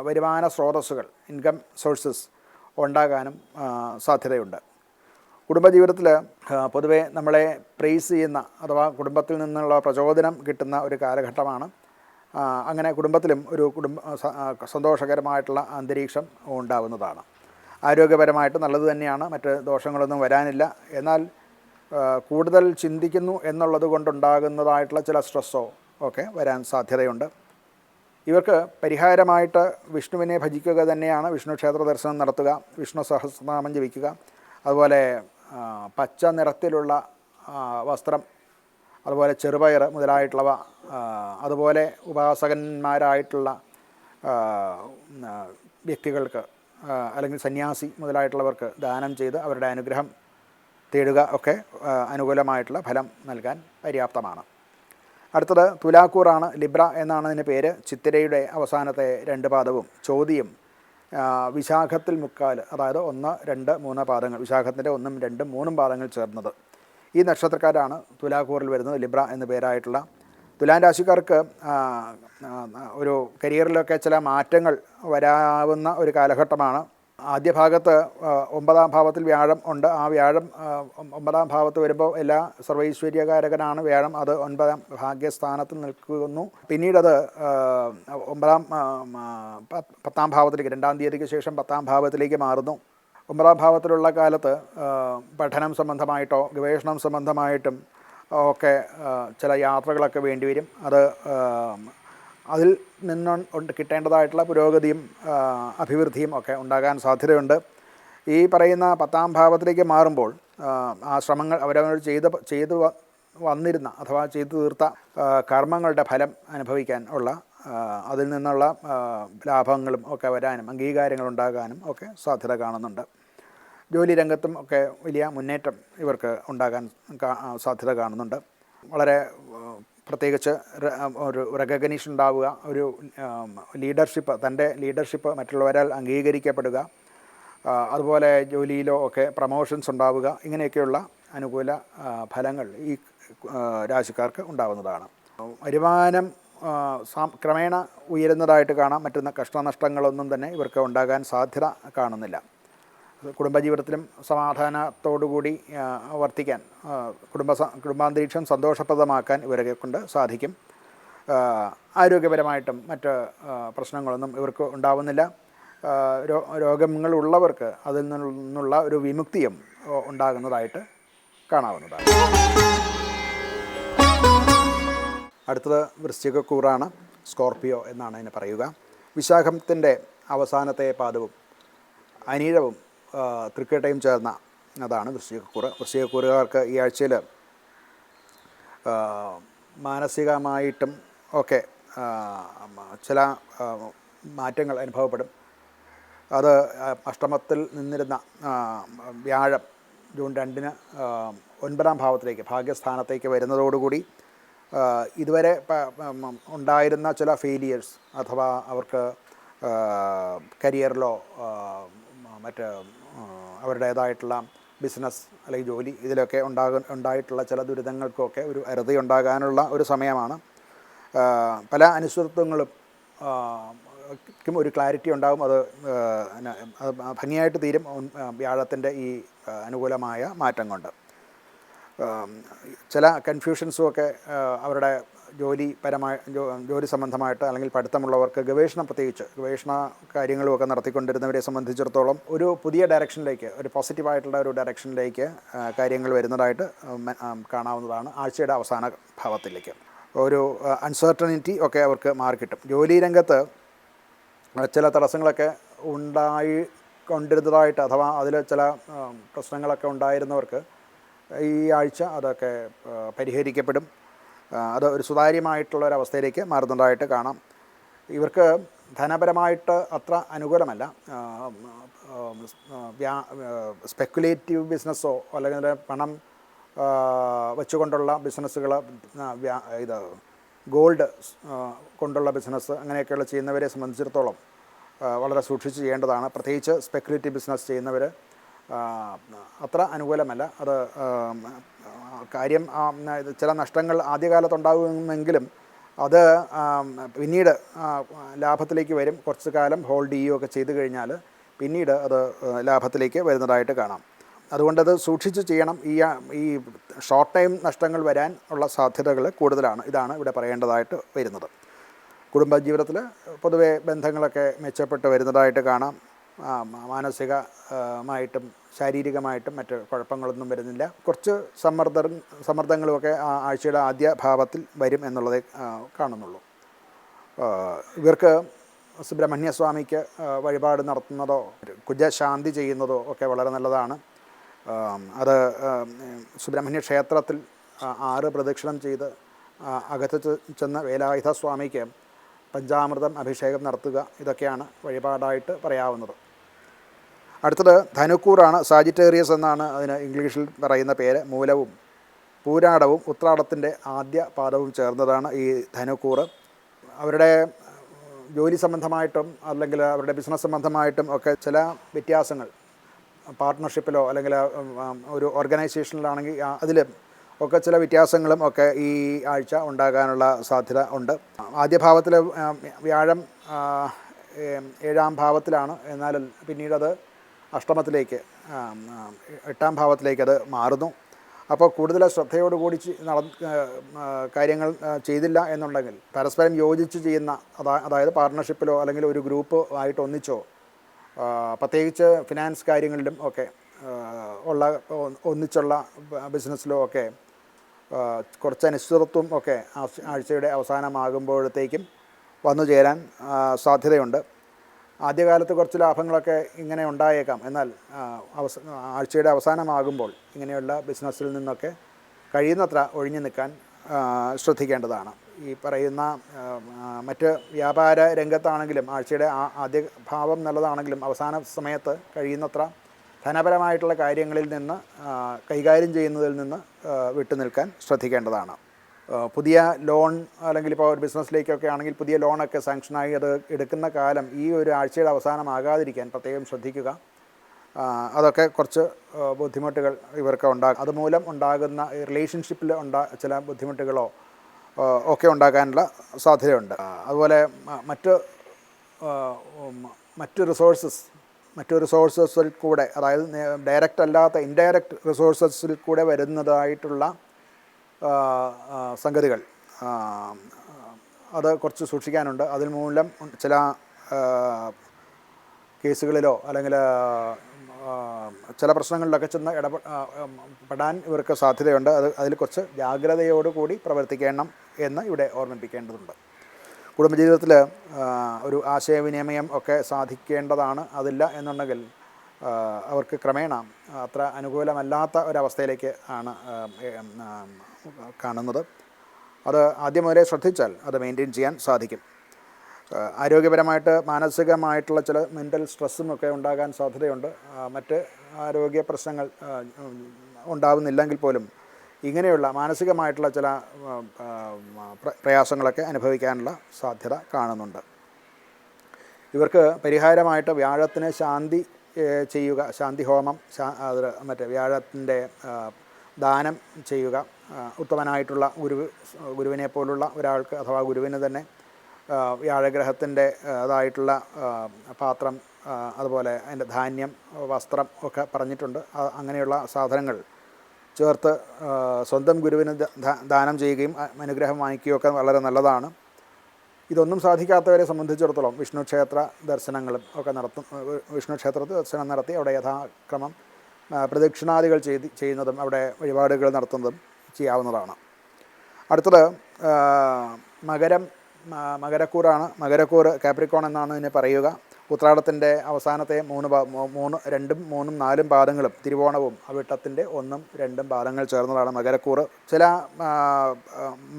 വരുമാന സ്രോതസ്സുകൾ, ഇൻകം സോഴ്സസ് ഉണ്ടാകാനും സാധ്യതയുണ്ട്. കുടുംബജീവിതത്തിൽ പൊതുവേ നമ്മളെ പ്രേസ് ചെയ്യുന്ന അഥവാ കുടുംബത്തിൽ നിന്നുള്ള പ്രചോദനം കിട്ടുന്ന ഒരു കാലഘട്ടമാണ്. അങ്ങനെ കുടുംബത്തിലും ഒരു സന്തോഷകരമായിട്ടുള്ള അന്തരീക്ഷം ഉണ്ടാകുന്നതാണ്. ആരോഗ്യപരമായിട്ട് നല്ലത് തന്നെയാണ്, മറ്റ് ദോഷങ്ങളൊന്നും വരാനില്ല. എന്നാൽ കൂടുതൽ ചിന്തിക്കുന്നു എന്നുള്ളത് കൊണ്ടുണ്ടാകുന്നതായിട്ടുള്ള ചില സ്ട്രെസ്സോ ഒക്കെ വരാൻ സാധ്യതയുണ്ട്. ഇവർക്ക് പരിഹാരമായിട്ട് വിഷ്ണുവിനെ ഭജിക്കുക തന്നെയാണ്. വിഷ്ണു ക്ഷേത്ര ദർശനം നടത്തുക, വിഷ്ണു സഹസ്രനാമം ജപിക്കുക, അതുപോലെ പച്ച നിറത്തിലുള്ള വസ്ത്രം, അതുപോലെ ചെറുപയർ മുതലായിട്ടുള്ളവ, അതുപോലെ ഉപാസകന്മാരായിട്ടുള്ള വ്യക്തികൾക്ക് അല്ലെങ്കിൽ സന്യാസി മുതലായിട്ടുള്ളവർക്ക് ദാനം ചെയ്ത് അവരുടെ അനുഗ്രഹം തേടുക ഒക്കെ അനുകൂലമായിട്ടുള്ള ഫലം നൽകാൻ പര്യാപ്തമാണ്. അടുത്തത് തുലാക്കൂറാണ്. ലിബ്ര എന്നാണ് അതിൻ്റെ പേര്. ചിത്തിരയുടെ അവസാനത്തെ 2 പാദവും ചോതിയും വിശാഖത്തിൽ മുക്കാൽ, അതായത് 1, 2, 3 പാദങ്ങൾ, വിശാഖത്തിൻ്റെ 1, 2, 3 പാദങ്ങൾ ചേർന്നത്. ഈ നക്ഷത്രക്കാരാണ് തുലാക്കൂറിൽ വരുന്നത്, ലിബ്ര എന്ന പേരായിട്ടുള്ള. തുലാം രാശിക്കാർക്ക് ഒരു കരിയറിലൊക്കെ ചില മാറ്റങ്ങൾ വരാവുന്ന ഒരു കാലഘട്ടമാണ്. ആദ്യ ഭാഗത്ത് 9ാം ഭാവത്തിൽ വ്യാഴം ഉണ്ട്. ആ വ്യാഴം 9ാം ഭാവത്ത് വരുമ്പോൾ എല്ലാ സർവൈശ്വര്യകാരകനാണ് വ്യാഴം. അത് 9ാം ഭാഗ്യസ്ഥാനത്ത് നിൽക്കുന്നു. പിന്നീടത് 10ാം ഭാവത്തിലേക്ക്, 2ാം തീയതിക്ക് ശേഷം 10ാം ഭാവത്തിലേക്ക് മാറുന്നു. 9ാം ഭാവത്തിലുള്ള കാലത്ത് പഠനം സംബന്ധമായിട്ടോ ഗവേഷണം സംബന്ധമായിട്ടും ഒക്കെ ചില യാത്രകളൊക്കെ വേണ്ടിവരും. അതിൽ നിന്ന് കിട്ടേണ്ടതായിട്ടുള്ള പുരോഗതിയും അഭിവൃദ്ധിയും ഒക്കെ ഉണ്ടാകാൻ സാധ്യതയുണ്ട്. ഈ പറയുന്ന 10ാം ഭാവത്തിലേക്ക് മാറുമ്പോൾ ആ ശ്രമങ്ങൾ അവരവർ ചെയ്തു വന്നിരുന്ന അഥവാ ചെയ്തു തീർത്ത കർമ്മങ്ങളുടെ ഫലം അനുഭവിക്കാൻ ഉള്ള, അതിൽ നിന്നുള്ള ലാഭങ്ങളും ഒക്കെ വരാനും അംഗീകാരങ്ങൾ ഉണ്ടാകാനും ഒക്കെ സാധ്യത കാണുന്നുണ്ട്. ജോലി രംഗത്തും ഒക്കെ വലിയ മുന്നേറ്റം ഇവർക്ക് ഉണ്ടാകാൻ സാധ്യത കാണുന്നുണ്ട്. വളരെ പ്രത്യേകിച്ച് ഒരു റെക്കഗ്നീഷൻ ഉണ്ടാവുക, ഒരു ലീഡർഷിപ്പ്, തൻ്റെ ലീഡർഷിപ്പ് മറ്റുള്ളവരാൽ അംഗീകരിക്കപ്പെടുക, അതുപോലെ ജോലിയിലോ ഒക്കെ പ്രമോഷൻസ് ഉണ്ടാവുക, ഇങ്ങനെയൊക്കെയുള്ള അനുകൂല ഫലങ്ങൾ ഈ രാശിക്കാർക്ക് ഉണ്ടാവുന്നതാണ്. വരുമാനം ക്രമേണ ഉയരുന്നതായിട്ട് കാണാം. മറ്റുന്ന കഷ്ടനഷ്ടങ്ങളൊന്നും തന്നെ ഇവർക്ക് ഉണ്ടാകാൻ സാധ്യത കാണുന്നില്ല. കുടുംബജീവിതത്തിലും സമാധാനത്തോടുകൂടി വർത്തിക്കാൻ, കുടുംബാന്തരീക്ഷം സന്തോഷപ്രദമാക്കാൻ ഇവരെ കൊണ്ട് സാധിക്കും. ആരോഗ്യപരമായിട്ടും മറ്റ് പ്രശ്നങ്ങളൊന്നും ഇവർക്ക് ഉണ്ടാവുന്നില്ല. രോഗങ്ങളുള്ളവർക്ക് അതിൽ നിന്നുള്ള ഒരു വിമുക്തിയും ഉണ്ടാകുന്നതായിട്ട് കാണാവുന്നതാണ്. അടുത്തത് വൃശ്ചികക്കൂറാണ്. സ്കോർപ്പിയോ എന്നാണ് അതിനെ പറയുക. വിശാഖത്തിൻ്റെ അവസാനത്തെ പാദവും അനീഴവും തൃക്കേട്ടയും ചേർന്ന അതാണ് വൃശ്ചികക്കൂറ്. വൃശ്ചികക്കൂറുകാർക്ക് ഈ ആഴ്ചയിൽ മാനസികമായിട്ടും ഒക്കെ ചില മാറ്റങ്ങൾ അനുഭവപ്പെടും. അത് അഷ്ടമത്തിൽ നിന്നിരുന്ന വ്യാഴം ജൂൺ 2-ന് 9ാം ഭാവത്തിലേക്ക്, ഭാഗ്യസ്ഥാനത്തേക്ക് വരുന്നതോടുകൂടി ഇതുവരെ ഉണ്ടായിരുന്ന ചില ഫെയിലിയേഴ്സ് അഥവാ അവർക്ക് കരിയറിലോ മറ്റ് അവരുടേതായിട്ടുള്ള ബിസിനസ് അല്ലെങ്കിൽ ജോലി ഇതിലൊക്കെ ഉണ്ടായിട്ടുള്ള ചില ദുരിതങ്ങൾക്കൊക്കെ ഒരു അറുതിയുണ്ടാകാനുള്ള ഒരു സമയമാണ്. പല അനിശ്ചിതത്വങ്ങളും ഒരു ക്ലാരിറ്റി ഉണ്ടാകും. അത് ഭംഗിയായിട്ട് തീരും വ്യാഴത്തിൻ്റെ ഈ അനുകൂലമായ മാറ്റം കൊണ്ട്. ചില കൺഫ്യൂഷൻസും ഒക്കെ അവരുടെ ജോലി സംബന്ധമായിട്ട് അല്ലെങ്കിൽ പഠിത്തമുള്ളവർക്ക് പ്രത്യേകിച്ച് ഗവേഷണ കാര്യങ്ങളുമൊക്കെ നടത്തിക്കൊണ്ടിരുന്നവരെ സംബന്ധിച്ചിടത്തോളം ഒരു പുതിയ ഡയറക്ഷനിലേക്ക്, ഒരു പോസിറ്റീവായിട്ടുള്ള ഒരു ഡയറക്ഷനിലേക്ക് കാര്യങ്ങൾ വരുന്നതായിട്ട് കാണാവുന്നതാണ്. ആഴ്ചയുടെ അവസാന ഭാവത്തിലേക്ക് ഒരു അൺസർട്ടനിറ്റി ഒക്കെ അവർക്ക് മാറിക്കിട്ടും. ജോലി രംഗത്ത് ചില തടസ്സങ്ങളൊക്കെ ഉണ്ടായിക്കൊണ്ടിരുന്നതായിട്ട് അഥവാ അതിൽ ചില പ്രശ്നങ്ങളൊക്കെ ഉണ്ടായിരുന്നവർക്ക് ഈ ആഴ്ച അതൊക്കെ പരിഹരിക്കപ്പെടും. അത് ഒരു സുതാര്യമായിട്ടുള്ള ഒരവസ്ഥയിലേക്ക് മാറുന്നതായിട്ട് കാണാം. ഇവർക്ക് ധനപരമായിട്ട് അത്ര അനുകൂലമല്ല. സ്പെക്കുലേറ്റീവ് ബിസിനസ്സോ അല്ലെങ്കിൽ പണം വെച്ചുകൊണ്ടുള്ള ബിസിനസ്സുകൾ, ഗോൾഡ് കൊണ്ടുള്ള ബിസിനസ് അങ്ങനെയൊക്കെയുള്ള ചെയ്യുന്നവരെ സംബന്ധിച്ചിടത്തോളം വളരെ സൂക്ഷിച്ച് ചെയ്യേണ്ടതാണ്. പ്രത്യേകിച്ച് സ്പെക്കുലേറ്റീവ് ബിസിനസ് ചെയ്യുന്നവർ അത്ര അനുകൂലമല്ല. അത് കാര്യം ചില നഷ്ടങ്ങൾ ആദ്യകാലത്തുണ്ടാകുമെങ്കിലും അത് പിന്നീട് ലാഭത്തിലേക്ക് വരും. കുറച്ച് കാലം ഹോൾഡ് ചെയ്യുകയൊക്കെ ചെയ്തു കഴിഞ്ഞാൽ പിന്നീട് അത് ലാഭത്തിലേക്ക് വരുന്നതായിട്ട് കാണാം. അതുകൊണ്ടത് സൂക്ഷിച്ച് ചെയ്യണം. ഈ ഷോർട്ട് ടൈം നഷ്ടങ്ങൾ വരാൻ ഉള്ള സാധ്യതകൾ കൂടുതലാണ്. ഇതാണ് ഇവിടെ പറയേണ്ടതായിട്ട് വരുന്നത്. കുടുംബജീവിതത്തിൽ പൊതുവെ ബന്ധങ്ങളൊക്കെ മെച്ചപ്പെട്ട് വരുന്നതായിട്ട് കാണാം. മാനസികമായിട്ടും ശാരീരികമായിട്ടും മറ്റ് കുഴപ്പങ്ങളൊന്നും വരുന്നില്ല. കുറച്ച് സമ്മർദ്ദങ്ങളുമൊക്കെ ആഴ്ചയുടെ ആദ്യ ഭാവത്തിൽ വരും എന്നുള്ളതേ കാണുന്നുള്ളൂ. ഇവർക്ക് സുബ്രഹ്മണ്യസ്വാമിക്ക് വഴിപാട് നടത്തുന്നതോ കുജശാന്തി ചെയ്യുന്നതോ ഒക്കെ വളരെ നല്ലതാണ്. അത് സുബ്രഹ്മണ്യ ക്ഷേത്രത്തിൽ 6 പ്രദക്ഷിണം ചെയ്ത് അകത്ത് ചെന്ന് വേലായുധ സ്വാമിക്ക് പഞ്ചാമൃതം അഭിഷേകം നടത്തുക. ഇതൊക്കെയാണ് വഴിപാടായിട്ട് പറയാവുന്നത്. അടുത്തത് ധനുക്കൂറാണ്. സാജിറ്റേറിയസ് എന്നാണ് അതിന് ഇംഗ്ലീഷിൽ പറയുന്ന പേര്. മൂലവും പൂരാടവും ഉത്രാടത്തിൻ്റെ ആദ്യ പാദവും ചേർന്നതാണ് ഈ ധനുക്കൂറ്. അവരുടെ ജോലി സംബന്ധമായിട്ടും അല്ലെങ്കിൽ അവരുടെ ബിസിനസ് സംബന്ധമായിട്ടും ഒക്കെ ചില വ്യത്യാസങ്ങൾ പാർട്ട്ണർഷിപ്പിലോ അല്ലെങ്കിൽ ഒരു ഓർഗനൈസേഷനിലാണെങ്കിൽ അതിൽ ഒക്കെ ചില വ്യത്യാസങ്ങളും ഒക്കെ ഈ ആഴ്ച ഉണ്ടാകാനുള്ള സാധ്യത ഉണ്ട്. ആദ്യ ഭാവത്തിൽ വ്യാഴം 7ാം ഭാവത്തിലാണ്. എന്നാൽ പിന്നീടത് അഷ്ടമത്തിലേക്ക് 8ാം ഭാവത്തിലേക്ക് അത് മാറുന്നു. അപ്പോൾ കൂടുതൽ ശ്രദ്ധയോടുകൂടി കാര്യങ്ങൾ ചെയ്തില്ല എന്നുണ്ടെങ്കിൽ പരസ്പരം യോജിച്ച് ചെയ്യുന്ന അതായത് പാർട്ട്ണർഷിപ്പിലോ അല്ലെങ്കിൽ ഒരു ഗ്രൂപ്പ് ആയിട്ട് ഒന്നിച്ചോ പ്രത്യേകിച്ച് ഫിനാൻസ് കാര്യങ്ങളിലും ഒക്കെ ഒന്നിച്ചുള്ള ബിസിനസ്സിലോ ഒക്കെ കുറച്ച് അനിശ്ചിതത്വം ഒക്കെ ആഴ്ചയുടെ അവസാനമാകുമ്പോഴത്തേക്കും വന്നു ചേരാൻ സാധ്യതയുണ്ട്. ആദ്യകാലത്ത് കുറച്ച് ലാഭങ്ങളൊക്കെ ഇങ്ങനെ ഉണ്ടായേക്കാം. എന്നാൽ ആഴ്ചയുടെ അവസാനമാകുമ്പോൾ ഇങ്ങനെയുള്ള ബിസിനസ്സിൽ നിന്നൊക്കെ കഴിയുന്നത്ര ഒഴിഞ്ഞു നിൽക്കാൻ ശ്രദ്ധിക്കേണ്ടതാണ്. ഈ പറയുന്ന മറ്റ് വ്യാപാര രംഗത്താണെങ്കിലും ആഴ്ചയുടെ ആദ്യ ഭാവം നല്ലതാണെങ്കിലും അവസാന സമയത്ത് കഴിയുന്നത്ര ധനപരമായിട്ടുള്ള കാര്യങ്ങളിൽ നിന്ന് കൈകാര്യം ചെയ്യുന്നതിൽ നിന്ന് വിട്ടുനിൽക്കാൻ ശ്രദ്ധിക്കേണ്ടതാണ്. പുതിയ ലോൺ അല്ലെങ്കിൽ ഇപ്പോൾ ഒരു ബിസിനസ്സിലേക്കൊക്കെ ആണെങ്കിൽ പുതിയ ലോണൊക്കെ സാങ്ഷനായി അത് എടുക്കുന്ന കാലം ഈ ഒരു ആഴ്ചയുടെ അവസാനമാകാതിരിക്കാൻ പ്രത്യേകം ശ്രദ്ധിക്കുക. അതൊക്കെ കുറച്ച് ബുദ്ധിമുട്ടുകൾ ഇവർക്ക് ഉണ്ടാകും. അതുമൂലം ഉണ്ടാകുന്ന റിലേഷൻഷിപ്പിൽ ചില ബുദ്ധിമുട്ടുകളോ ഒക്കെ ഉണ്ടാകാനുള്ള സാധ്യതയുണ്ട്. അതുപോലെ മറ്റ് റിസോഴ്സസിൽ കൂടെ, അതായത് ഡയറക്റ്റ് അല്ലാത്ത ഇൻഡയറക്റ്റ് റിസോഴ്സസിൽ കൂടെ വരുന്നതായിട്ടുള്ള സംഗതികൾ അത് കുറച്ച് സൂക്ഷിക്കാനുണ്ട്. അതിൽ മൂലം ചില കേസുകളിലോ അല്ലെങ്കിൽ ചില പ്രശ്നങ്ങളിലൊക്കെ ചെന്ന് പെടാൻ ഇവർക്ക് സാധ്യതയുണ്ട്. അതിൽ കുറച്ച് ജാഗ്രതയോടുകൂടി പ്രവർത്തിക്കണം എന്ന് ഇവിടെ ഓർമ്മിപ്പിക്കേണ്ടതുണ്ട്. കുടുംബജീവിതത്തിൽ ഒരു ആശയവിനിമയം ഒക്കെ സാധിക്കേണ്ടതാണ്. അതില്ല എന്നുണ്ടെങ്കിൽ അവർക്ക് ക്രമേണ അത്ര അനുകൂലമല്ലാത്ത ഒരവസ്ഥയിലേക്ക് ആണ് കാണുന്നത്. അത് ആദ്യം മുതലേ ശ്രദ്ധിച്ചാൽ അത് മെയിൻറ്റെയിൻ ചെയ്യാൻ സാധിക്കും. ആരോഗ്യപരമായിട്ട് മാനസികമായിട്ടുള്ള ചില മെൻ്റൽ സ്ട്രെസ്സും ഒക്കെ ഉണ്ടാകാൻ സാധ്യതയുണ്ട്. മറ്റ് ആരോഗ്യ പ്രശ്നങ്ങൾ ഉണ്ടാവുന്നില്ലെങ്കിൽ പോലും ഇങ്ങനെയുള്ള മാനസികമായിട്ടുള്ള ചില പ്രയാസങ്ങളൊക്കെ അനുഭവിക്കാനുള്ള സാധ്യത കാണുന്നുണ്ട്. ഇവർക്ക് പരിഹാരമായിട്ട് വ്യാഴത്തിന് ശാന്തി ചെയ്യുക, ശാന്തി ഹോമം, മറ്റേ വ്യാഴത്തിൻ്റെ ദാനം ചെയ്യുക. ഉത്തമനായിട്ടുള്ള ഗുരുവിനെ പോലുള്ള ഒരാൾക്ക് അഥവാ ഗുരുവിന് തന്നെ വ്യാഴഗ്രഹത്തിൻ്റെ അതായിട്ടുള്ള പാത്രം, അതുപോലെ അതിൻ്റെ ധാന്യം, വസ്ത്രം ഒക്കെ പറഞ്ഞിട്ടുണ്ട്. അങ്ങനെയുള്ള സാധനങ്ങൾ ചേർത്ത് സ്വന്തം ഗുരുവിന് ദാനം ചെയ്യുകയും അനുഗ്രഹം വാങ്ങിക്കുകയും ഒക്കെ വളരെ നല്ലതാണ്. ഇതൊന്നും സാധിക്കാത്തവരെ സംബന്ധിച്ചിടത്തോളം വിഷ്ണു ക്ഷേത്ര ദർശനങ്ങളും ഒക്കെ വിഷ്ണു ക്ഷേത്രത്തിൽ ദർശനം നടത്തി അവിടെ യഥാക്രമം പ്രദക്ഷിണാദികൾ ചെയ്യുന്നതും അവിടെ വഴിപാടുകൾ നടത്തുന്നതും ചെയ്യാവുന്നതാണ്. അടുത്തത് മകരക്കൂറാണ്. മകരക്കൂറ് കാപ്രിക്കോൺ എന്നാണ് ഇതിനെ പറയുക. ഉത്രാടത്തിൻ്റെ അവസാനത്തെ 2, 3, 4 പാദങ്ങളും തിരുവോണവും അവിട്ടത്തിൻ്റെ 1, 2 പാദങ്ങൾ ചേർന്നതാണ് മകരക്കൂറ്. ചില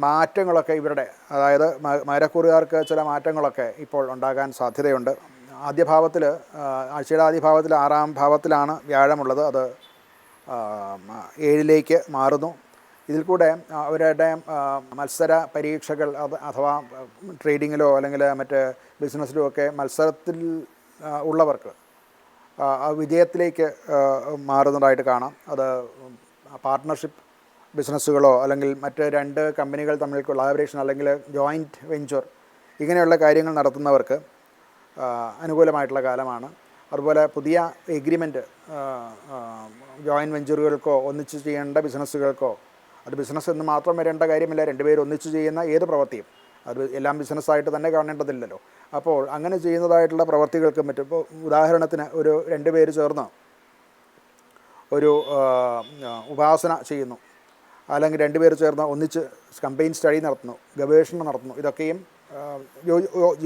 മാറ്റങ്ങളൊക്കെ ഇവരുടെ, അതായത് മകരക്കൂറുകാർക്ക് ചില മാറ്റങ്ങളൊക്കെ ഇപ്പോൾ ഉണ്ടാകാൻ സാധ്യതയുണ്ട്. ആഴ്ചയുടെ ആദ്യഭാവത്തിൽ 6ാം ഭാവത്തിലാണ് വ്യാഴമുള്ളത്. അത് 7ലേക്ക് മാറുന്നു. ഇതിൽ കൂടെ അവരുടെ മത്സര പരീക്ഷകൾ അഥവാ ട്രേഡിങ്ങിലോ അല്ലെങ്കിൽ മറ്റ് ബിസിനസ്സിലോ ഒക്കെ മത്സരത്തിൽ ഉള്ളവർക്ക് വിജയത്തിലേക്ക് മാറുന്നതായിട്ട് കാണാം. അത് പാർട്ട്ണർഷിപ്പ് ബിസിനസ്സുകളോ അല്ലെങ്കിൽ മറ്റ് 2 കമ്പനികൾ തമ്മിൽ കൊളാബറേഷൻ അല്ലെങ്കിൽ ജോയിൻറ്റ് വെഞ്ചർ ഇങ്ങനെയുള്ള കാര്യങ്ങൾ നടത്തുന്നവർക്ക് അനുകൂലമായിട്ടുള്ള കാലമാണ്. അതുപോലെ പുതിയ എഗ്രിമെൻറ്റ് ജോയിൻറ്റ് വെഞ്ചറുകൾക്കോ ഒന്നിച്ച് ചെയ്യേണ്ട ബിസിനസ്സുകൾക്കോ, അത് ബിസിനസ് എന്ന് മാത്രം വരേണ്ട കാര്യമില്ല, രണ്ടുപേരും ഒന്നിച്ച് ചെയ്യുന്ന ഏത് പ്രവൃത്തിയും അത് എല്ലാം ബിസിനസ്സായിട്ട് തന്നെ കാണേണ്ടതില്ലല്ലോ. അപ്പോൾ അങ്ങനെ ചെയ്യുന്നതായിട്ടുള്ള പ്രവൃത്തികൾക്ക് മറ്റും, ഇപ്പോൾ ഉദാഹരണത്തിന് ഒരു 2 പേര് ചേർന്ന് ഒരു ഉപാസന ചെയ്യുന്നു, അല്ലെങ്കിൽ 2 പേർ ചേർന്ന് ഒന്നിച്ച് കമ്പൈൻ സ്റ്റഡി നടത്തുന്നു, ഗവേഷണം നടത്തുന്നു, ഇതൊക്കെയും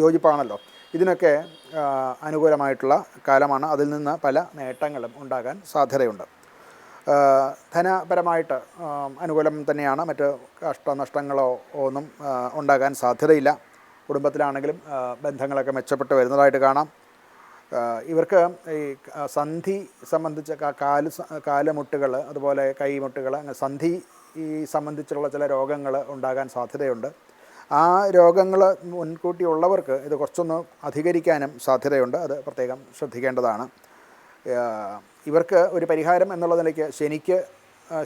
യോജിപ്പാണല്ലോ. ഇതിനൊക്കെ അനുകൂലമായിട്ടുള്ള കാലമാണ്. അതിൽ നിന്ന് പല നേട്ടങ്ങളും ഉണ്ടാകാൻ സാധ്യതയുണ്ട്. ധനപരമായിട്ട് അനുകൂലം തന്നെയാണ്. മറ്റ് കഷ്ടനഷ്ടങ്ങളോ ഒന്നും ഉണ്ടാകാൻ സാധ്യതയില്ല. കുടുംബത്തിലാണെങ്കിലും ബന്ധങ്ങളൊക്കെ മെച്ചപ്പെട്ട് വരുന്നതായിട്ട് കാണാം. ഇവർക്ക് ഈ സന്ധി സംബന്ധിച്ച കാലുമുട്ടുകൾ, അതുപോലെ കൈമുട്ടുകൾ, അങ്ങനെ സന്ധി സംബന്ധിച്ചുള്ള ചില രോഗങ്ങൾ ഉണ്ടാകാൻ സാധ്യതയുണ്ട്. ആ രോഗങ്ങൾ മുൻകൂട്ടി ഉള്ളവർക്ക് ഇത് കുറച്ചൊന്ന് അധികരിക്കാനും സാധ്യതയുണ്ട്. അത് പ്രത്യേകം ശ്രദ്ധിക്കേണ്ടതാണ്. ഇവർക്ക് ഒരു പരിഹാരം എന്നുള്ള നിലയ്ക്ക്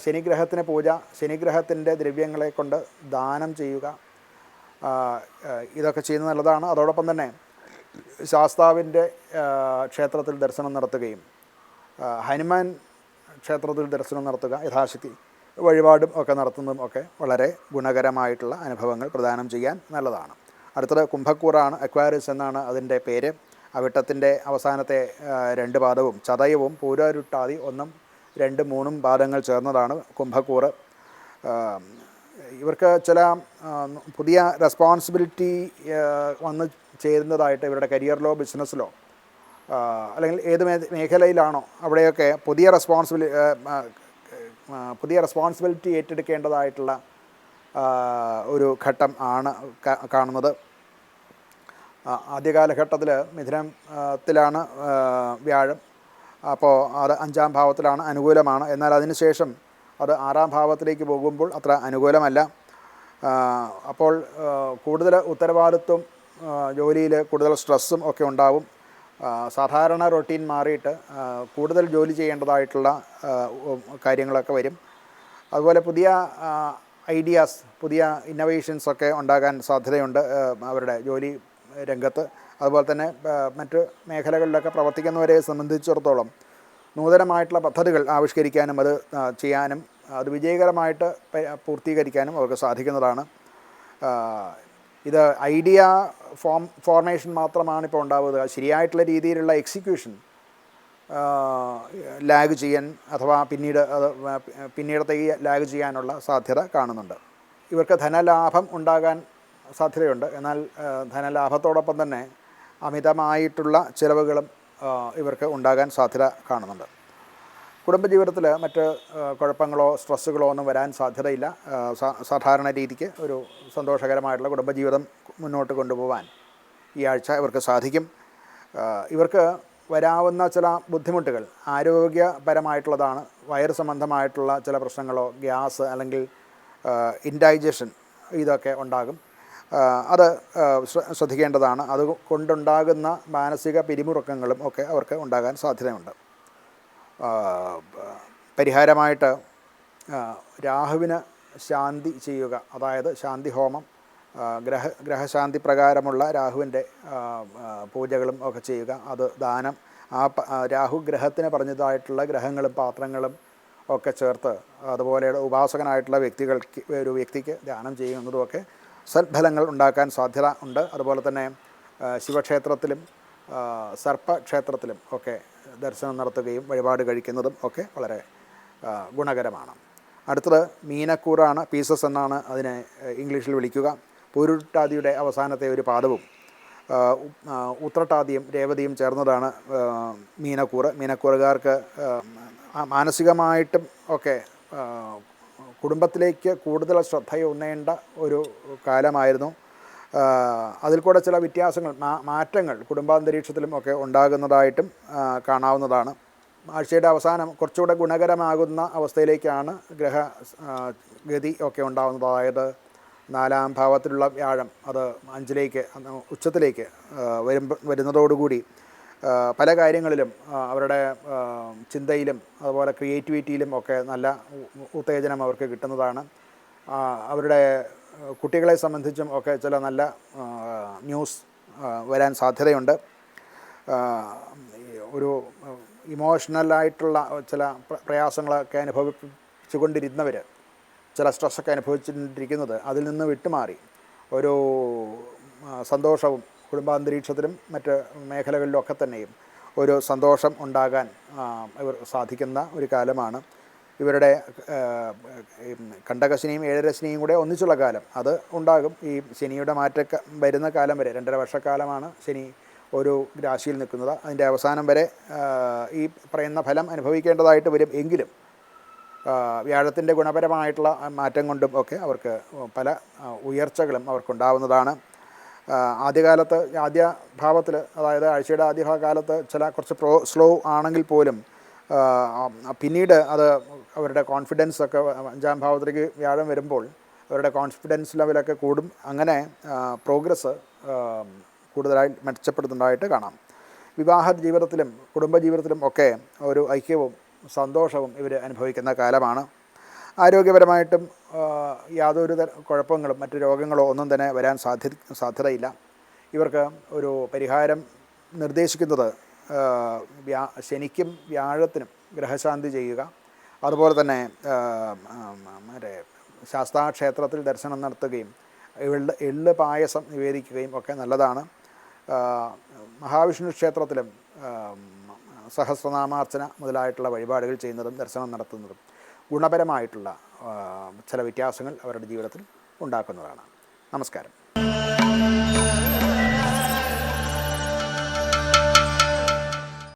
ശനിഗ്രഹത്തിന് പൂജ, ശനിഗ്രഹത്തിൻ്റെ ദ്രവ്യങ്ങളെ കൊണ്ട് ദാനം ചെയ്യുക, ഇതൊക്കെ ചെയ്യുന്നത് നല്ലതാണ്. അതോടൊപ്പം തന്നെ ശാസ്താവിൻ്റെ ക്ഷേത്രത്തിൽ ദർശനം നടത്തുകയും ഹനുമാൻ ക്ഷേത്രത്തിൽ ദർശനം നടത്തുക, യഥാശക്തി വഴിപാടും ഒക്കെ നടത്തുന്നതും ഒക്കെ വളരെ ഗുണകരമായിട്ടുള്ള അനുഭവങ്ങൾ പ്രദാനം ചെയ്യാൻ നല്ലതാണ്. അടുത്തത് കുംഭക്കൂറാണ്. അക്വാരിസ് എന്നാണ് അതിൻ്റെ പേര്. അവിട്ടത്തിൻ്റെ അവസാനത്തെ 2 പാദവും ചതയവും പൂരാരുട്ടാതി 1, 2, 3 പാദങ്ങൾ ചേർന്നതാണ് കുംഭക്കൂറ്. ഇവർക്ക് ചില പുതിയ റെസ്പോൺസിബിലിറ്റി വന്ന് ചേരുന്നതായിട്ട് ഇവരുടെ കരിയറിലോ ബിസിനസ്സിലോ അല്ലെങ്കിൽ ഏത് മേഖലയിലാണോ അവിടെയൊക്കെ പുതിയ റെസ്പോൺസിബിലിറ്റി ഏറ്റെടുക്കേണ്ടതായിട്ടുള്ള ഒരു ഘട്ടം ആണ് കാണുന്നത്. ആദ്യകാലഘട്ടത്തിൽ മിഥുനത്തിലാണ് വ്യാഴം, അപ്പോൾ അത് 5-ാം ഭാവത്തിലാണ്, അനുകൂലമാണ്. എന്നാൽ അതിനുശേഷം അത് 6-ാം ഭാവത്തിലേക്ക് പോകുമ്പോൾ അത്ര അനുകൂലമല്ല. അപ്പോൾ കൂടുതൽ ഉത്തരവാദിത്വം, ജോലിയിൽ കൂടുതൽ സ്ട്രെസ്സും ഒക്കെ ഉണ്ടാവും. സാധാരണ റൊട്ടീൻ മാറിയിട്ട് കൂടുതൽ ജോലി ചെയ്യേണ്ടതായിട്ടുള്ള കാര്യങ്ങളൊക്കെ വരും. അതുപോലെ പുതിയ ഐഡിയാസ്, പുതിയ ഇന്നോവേഷൻസൊക്കെ ഉണ്ടാകാൻ സാധ്യതയുണ്ട് അവരുടെ ജോലി രംഗത്ത്. അതുപോലെ തന്നെ മറ്റ് മേഖലകളിലൊക്കെ പ്രവർത്തിക്കുന്നവരെ സംബന്ധിച്ചിടത്തോളം നൂതനമായിട്ടുള്ള പദ്ധതികൾ ആവിഷ്കരിക്കാനും അത് ചെയ്യാനും അത് വിജയകരമായിട്ട് പൂർത്തീകരിക്കാനും അവർക്ക് സാധിക്കുന്നതാണ്. ഇത് ഐഡിയ ഫോർമേഷൻ മാത്രമാണ് ഇപ്പോൾ ഉണ്ടാവുക. ശരിയായിട്ടുള്ള രീതിയിലുള്ള എക്സിക്യൂഷൻ ലാഗ് ചെയ്യാൻ അഥവാ പിന്നീടത്തേക്ക് ലാഗ് ചെയ്യാനുള്ള സാധ്യത കാണുന്നുണ്ട്. ഇവർക്ക് ധനലാഭം ഉണ്ടാകാൻ സാധ്യതയുണ്ട്. എന്നാൽ ധനലാഭത്തോടൊപ്പം തന്നെ അമിതമായിട്ടുള്ള ചിലവുകളും ഇവർക്ക് ഉണ്ടാകാൻ സാധ്യത കാണുന്നുണ്ട്. കുടുംബജീവിതത്തിൽ മറ്റ് കുഴപ്പങ്ങളോ സ്ട്രെസ്സുകളോ ഒന്നും വരാൻ സാധ്യതയില്ല. സാധാരണ രീതിക്ക് ഒരു സന്തോഷകരമായിട്ടുള്ള കുടുംബജീവിതം മുന്നോട്ട് കൊണ്ടുപോകാൻ ഈ ആഴ്ച ഇവർക്ക് സാധിക്കും. ഇവർക്ക് വരാവുന്ന ചില ബുദ്ധിമുട്ടുകൾ ആരോഗ്യപരമായിട്ടുള്ളതാണ്. വയറ് സംബന്ധമായിട്ടുള്ള ചില പ്രശ്നങ്ങളോ ഗ്യാസ് അല്ലെങ്കിൽ ഇൻഡൈജഷൻ ഇതൊക്കെ ഉണ്ടാകും. അത് ശ്രദ്ധിക്കേണ്ടതാണ്. അതുകൊണ്ടുണ്ടാകുന്ന മാനസിക പിരിമുറുക്കങ്ങളും ഒക്കെ അവർക്ക് ഉണ്ടാകാൻ സാധ്യതയുണ്ട്. പരിഹാരമായിട്ട് രാഹുവിന് ശാന്തി ചെയ്യുക, അതായത് ശാന്തി ഹോമം, ഗ്രഹശാന്തി പ്രകാരമുള്ള രാഹുവിൻ്റെ പൂജകളും ഒക്കെ ചെയ്യുക. അത് ദാനം, രാഹു ഗ്രഹത്തിന് പറഞ്ഞതായിട്ടുള്ള ഗ്രഹങ്ങളും പാത്രങ്ങളും ഒക്കെ ചേർത്ത് അതുപോലെ ഉപാസകനായിട്ടുള്ള ഒരു വ്യക്തിക്ക് ദാനം ചെയ്യുന്നതുമൊക്കെ സദ്ഫലങ്ങൾ ഉണ്ടാക്കാൻ സാധ്യത ഉണ്ട്. അതുപോലെ തന്നെ ശിവക്ഷേത്രത്തിലും സർപ്പക്ഷേത്രത്തിലും ഒക്കെ ദർശനം നടത്തുകയും വഴിപാട് കഴിക്കുന്നതും ഒക്കെ വളരെ ഗുണകരമാണ്. അടുത്തത് മീനക്കൂറാണ്. പീസസ് എന്നാണ് അതിനെ ഇംഗ്ലീഷിൽ വിളിക്കുക. പൂരുട്ടാതിയുടെ അവസാനത്തെ ഒരു പാദവും ഉത്രട്ടാതിയും രേവതിയും ചേർന്നതാണ് മീനക്കൂറ്. മീനക്കൂറുകാർക്ക് മാനസികമായിട്ടും ഒക്കെ കുടുംബത്തിലേക്ക് കൂടുതൽ ശ്രദ്ധയൂന്നേണ്ട ഒരു കാലമായിരുന്നു. അതിൽ കൂടെ ചില വ്യത്യാസങ്ങൾ, മാറ്റങ്ങൾ കുടുംബാന്തരീക്ഷത്തിലും ഒക്കെ ഉണ്ടാകുന്നതായിട്ടും കാണാവുന്നതാണ്. ആഴ്ചയുടെ അവസാനം കുറച്ചുകൂടെ ഗുണകരമാകുന്ന അവസ്ഥയിലേക്കാണ് ഗ്രഹഗതി ഒക്കെ ഉണ്ടാകുന്നത്. അതായത് 4-ാം ഭാവത്തിലുള്ള വ്യാഴം അത് 5ലേക്ക് ഉച്ചത്തിലേക്ക് വരുന്നതോടുകൂടി പല കാര്യങ്ങളിലും അവരുടെ ചിന്തയിലും അതുപോലെ ക്രിയേറ്റിവിറ്റിയിലും ഒക്കെ നല്ല ഉത്തേജനം അവർക്ക് കിട്ടുന്നതാണ്. അവരുടെ കുട്ടികളെ സംബന്ധിച്ചും ഒക്കെ ചില നല്ല ന്യൂസ് വരാൻ സാധ്യതയുണ്ട്. ഒരു ഇമോഷണലായിട്ടുള്ള ചില പ്രയാസങ്ങളൊക്കെ അനുഭവിച്ചുകൊണ്ടിരുന്നവർ, ചില സ്ട്രെസ്സൊക്കെ അനുഭവിച്ചിരിക്കുന്നത് അതിൽ നിന്ന് വിട്ടുമാറി ഒരു സന്തോഷവും കുടുംബാന്തരീക്ഷത്തിലും മറ്റ് മേഖലകളിലൊക്കെ തന്നെയും ഒരു സന്തോഷം ഉണ്ടാകാൻ ഇവർ സാധിക്കുന്ന ഒരു കാലമാണ്. ഇവരുടെ കണ്ടകശനിയും ഏഴരശനിയും കൂടെ ഒന്നിച്ചുള്ള കാലം അത് ഉണ്ടാകും. ഈ ശനിയുടെ മാറ്റം വരുന്ന കാലം വരെ 2.5 വർഷക്കാലമാണ് ശനി ഒരു രാശിയിൽ നിൽക്കുന്നത്. അതിൻ്റെ അവസാനം വരെ ഈ പറയുന്ന ഫലം അനുഭവിക്കേണ്ടതായിട്ട് വരും. എങ്കിലും വ്യാഴത്തിൻ്റെ ഗുണപരമായിട്ടുള്ള മാറ്റം കൊണ്ടും ഒക്കെ അവർക്ക് പല ഉയർച്ചകളും അവർക്കുണ്ടാവുന്നതാണ്. ആദ്യകാലത്ത് ആദ്യ ഭാവത്തിൽ, അതായത് ആഴ്ചയുടെ ആദ്യ കാലത്ത് കുറച്ച് സ്ലോ ആണെങ്കിൽ പോലും പിന്നീട് അത് അവരുടെ കോൺഫിഡൻസൊക്കെ 5-ാം ഭാവത്തിലേക്ക് വ്യാഴം വരുമ്പോൾ അവരുടെ കോൺഫിഡൻസ് ലെവലൊക്കെ കൂടും. അങ്ങനെ പ്രോഗ്രസ് കൂടുതലായി മെച്ചപ്പെടുത്തുന്നതായിട്ട് കാണാം. വിവാഹ ജീവിതത്തിലും കുടുംബജീവിതത്തിലും ഒക്കെ ഒരു ഐക്യവും സന്തോഷവും ഇവർ അനുഭവിക്കുന്ന കാലമാണ്. ആരോഗ്യപരമായിട്ടും യാതൊരു കുഴപ്പങ്ങളും മറ്റു രോഗങ്ങളോ ഒന്നും തന്നെ വരാൻ സാധ്യതയില്ല. ഇവർക്ക് ഒരു പരിഹാരം നിർദ്ദേശിക്കുന്നത് ശനിക്കും വ്യാഴത്തിനും ഗ്രഹശാന്തി ചെയ്യുക, അതുപോലെ തന്നെ മറ്റേ ശാസ്താക്ഷേത്രത്തിൽ ദർശനം നടത്തുകയും എള്ള് പായസം നിവേദിക്കുകയും ഒക്കെ നല്ലതാണ്. മഹാവിഷ്ണു ക്ഷേത്രത്തിലും സഹസ്രനാമാർച്ചന മുതലായിട്ടുള്ള വഴിപാടുകൾ ചെയ്യുന്നതും ദർശനം നടത്തുന്നതും ഗുണപരമായിട്ടുള്ള ചില വ്യത്യാസങ്ങൾ അവരുടെ ജീവിതത്തിൽ ഉണ്ടാക്കുന്നതാണ്. നമസ്കാരം.